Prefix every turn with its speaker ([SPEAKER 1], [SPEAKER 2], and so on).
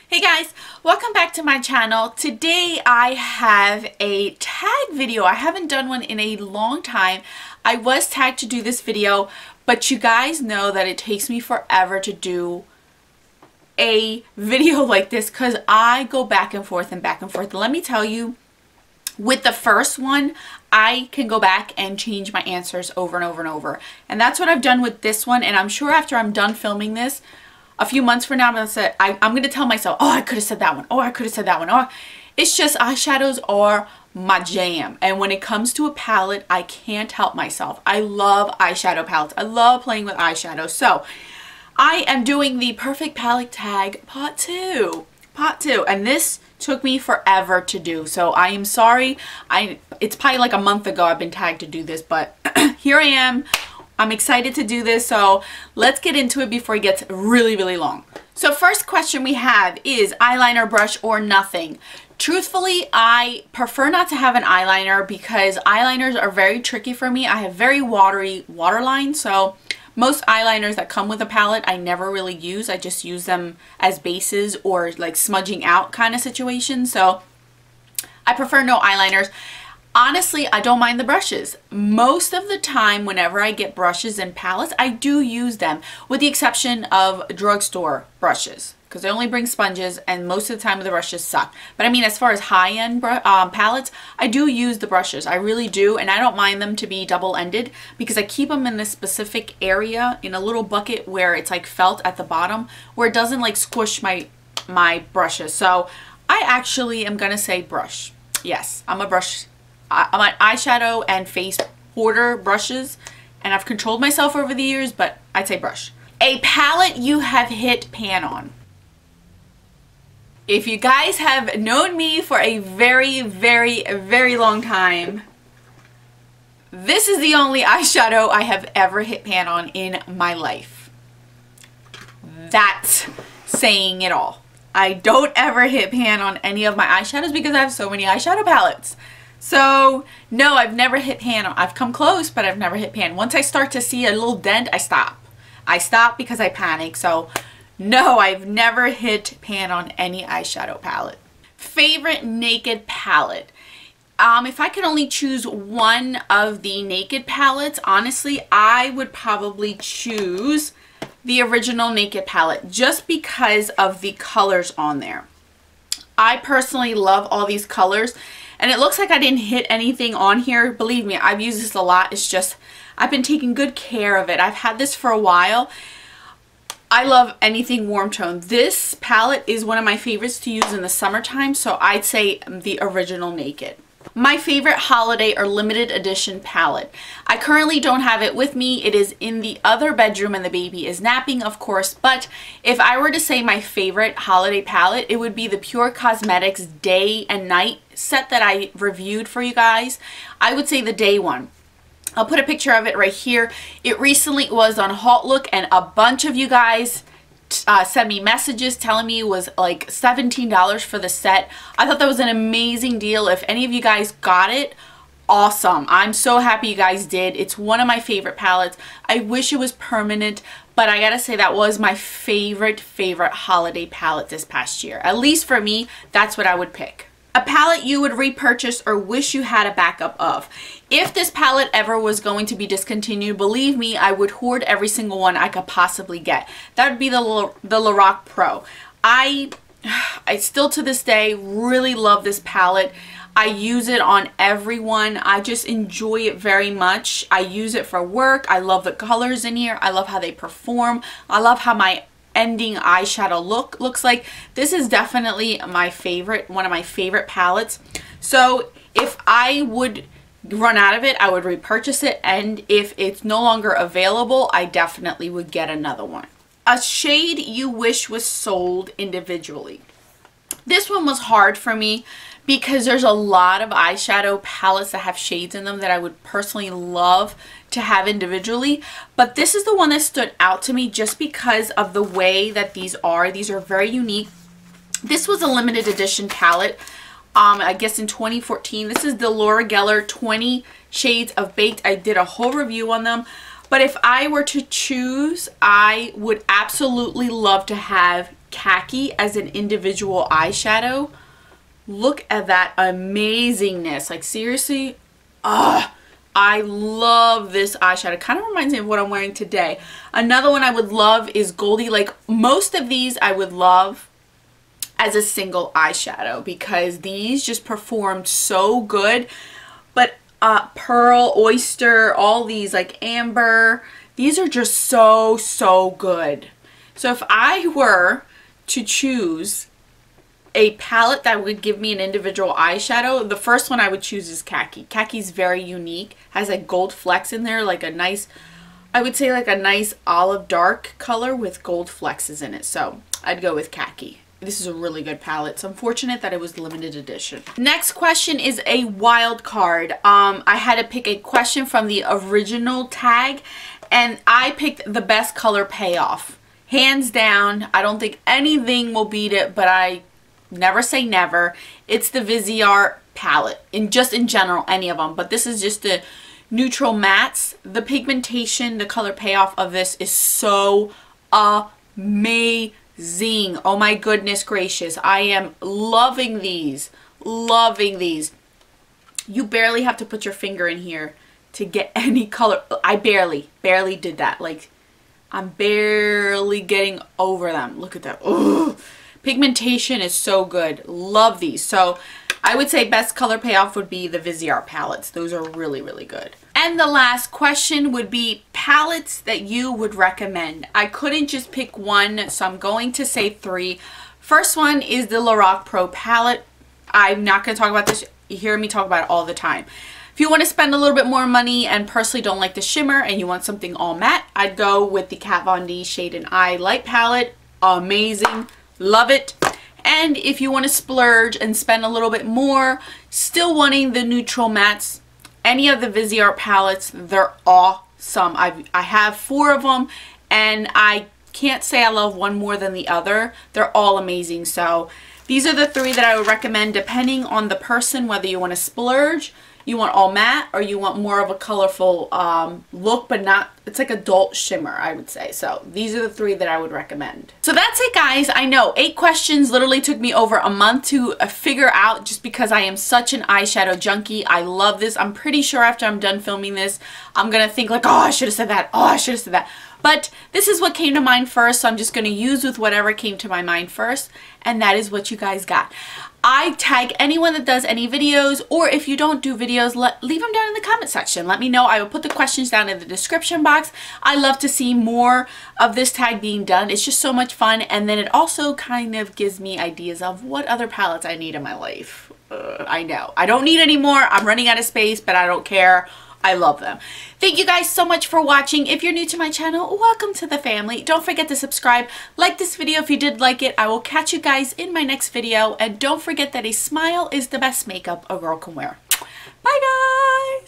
[SPEAKER 1] Hey guys, welcome back to my channel. Today I have a tag video. I haven't done one in a long time. I was tagged to do this video, but you guys know that it takes me forever to do a video like this because I go back and forth and back and forth. Let me tell you, with the first one, I can go back and change my answers over and over and over. And that's what I've done with this one. And I'm sure after I'm done filming this, a few months from now, I'm going to tell myself, oh, I could have said that one. Oh, I could have said that one. Oh, it's just eyeshadows are my jam. And when it comes to a palette, I can't help myself. I love eyeshadow palettes. I love playing with eyeshadow. So I am doing the Perfect Palette Tag Part 2. And this took me forever to do. So I am sorry. It's probably like a month ago I've been tagged to do this, but here I am. I'm excited to do this, so let's get into it before it gets really, really long. So first question we have is eyeliner brush or nothing. Truthfully, I prefer not to have an eyeliner because eyeliners are very tricky for me. I have very watery waterline, so most eyeliners that come with a palette I never really use. I just use them as bases or like smudging out kind of situation, so I prefer no eyeliners. Honestly, I don't mind the brushes. Most of the time, whenever I get brushes and palettes, I do use them, with the exception of drugstore brushes, because they only bring sponges, and most of the time the brushes suck. But I mean, as far as high-end palettes, I do use the brushes. I really do, and I don't mind them to be double-ended, because I keep them in this specific area, in a little bucket where it's like felt at the bottom, where it doesn't like squish my brushes. So I actually am gonna say brush. Yes, I'm a brush. I'm an eyeshadow and face hoarder brushes, and I've controlled myself over the years, but I'd say brush. A palette you have hit pan on. If you guys have known me for a very, very, very long time, this is the only eyeshadow I have ever hit pan on in my life. That's saying it all. I don't ever hit pan on any of my eyeshadows because I have so many eyeshadow palettes. So no, I've never hit pan. I've come close, but I've never hit pan. Once I start to see a little dent, I stop. I stop because I panic. So no, I've never hit pan on any eyeshadow palette. Favorite naked palette. If I could only choose one of the naked palettes, honestly, I would probably choose the original naked palette just because of the colors on there. I personally love all these colors. And it looks like I didn't hit anything on here. Believe me, I've used this a lot. It's just, I've been taking good care of it. I've had this for a while. I love anything warm tone. This palette is one of my favorites to use in the summertime, so I'd say the original Naked. My favorite holiday or limited edition palette. I currently don't have it with me. It is in the other bedroom and the baby is napping, of course. But if I were to say my favorite holiday palette, it would be the Pure Cosmetics Day and Night set that I reviewed for you guys. I would say the day one. I'll put a picture of it right here. It recently was on Hot Look, and a bunch of you guys sent me messages telling me it was like $17 for the set. I thought that was an amazing deal. If any of you guys got it, awesome. I'm so happy you guys did. It's one of my favorite palettes. I wish it was permanent, but I gotta say that was my favorite holiday palette this past year. At least for me, that's what I would pick. A palette you would repurchase or wish you had a backup of. If this palette ever was going to be discontinued, believe me, I would hoard every single one I could possibly get. That would be the Lorac Pro. I still to this day really love this palette. I use it on everyone. I just enjoy it very much. I use it for work. I love the colors in here. I love how they perform. I love how my ending eyeshadow looks like. This is definitely my favorite, one of my favorite palettes. So if I would run out of it, I would repurchase it, and if it's no longer available, I definitely would get another one. A shade you wish was sold individually. This one was hard for me because there's a lot of eyeshadow palettes that have shades in them that I would personally love to have individually, but this is the one that stood out to me just because of the way that these are. These are very unique. This was a limited edition palette, I guess in 2014. This is the Laura Geller 20 Shades of Baked. I did a whole review on them, but if I were to choose, I would absolutely love to have khaki as an individual eyeshadow. Look at that amazingness. Like seriously, I love this eyeshadow. Kind of reminds me of what I'm wearing today. Another one I would love is Goldie. Like most of these I would love as a single eyeshadow because these just performed so good. But Pearl, Oyster, all these like Amber, these are just so good. So if I were to choose a palette that would give me an individual eyeshadow, the first one I would choose is Khaki. Khaki's very unique, has like gold flecks in there, like a nice, I would say like a nice olive dark color with gold flexes in it. So I'd go with Khaki. This is a really good palette. It's unfortunate that it was limited edition. Next question is a wild card. I had to pick a question from the original tag, and I picked the best color payoff. Hands down, I don't think anything will beat it, but I never say never. It's the Viseart palette, in general, any of them. But this is just the neutral mattes. The pigmentation, the color payoff of this is so amazing. Oh my goodness gracious. I am loving these. Loving these. You barely have to put your finger in here to get any color. I barely did that. Like, I'm barely getting over them. Look at that. Ugh. Pigmentation is so good. Love these. So I would say best color payoff would be the Viseart palettes. Those are really good. And the last question would be palettes that you would recommend. I couldn't just pick one, so I'm going to say 3. First one is the Lorac Pro palette. I'm not going to talk about this. You hear me talk about it all the time. If you want to spend a little bit more money and personally don't like the shimmer and you want something all matte, I'd go with the Kat Von D Shade and Eye Light palette. Amazing. Love it. And if you want to splurge and spend a little bit more, still wanting the neutral mattes, any of the Viseart palettes, they're awesome. I have 4 of them, and I can't say I love one more than the other. They're all amazing. So these are the 3 that I would recommend depending on the person, whether you want to splurge, you want all matte, or you want more of a colorful look, but not, it's like adult shimmer, I would say. So these are the 3 that I would recommend. So that's it, guys. I know 8 questions literally took me over a month to figure out, just because I am such an eyeshadow junkie. I love this. I'm pretty sure after I'm done filming this, I'm gonna think like, oh, I should have said that. Oh, I should have said that. But this is what came to mind first, so I'm just going to use with whatever came to my mind first, and that is what you guys got. I tag anyone that does any videos, or if you don't do videos, leave them down in the comment section. Let me know. I will put the questions down in the description box. I love to see more of this tag being done. It's just so much fun, and then it also kind of gives me ideas of what other palettes I need in my life. I know. I don't need any more. I'm running out of space, but I don't care. I love them. Thank you guys so much for watching. If you're new to my channel, welcome to the family. Don't forget to subscribe. Like this video if you did like it. I will catch you guys in my next video. And don't forget that a smile is the best makeup a girl can wear. Bye, guys.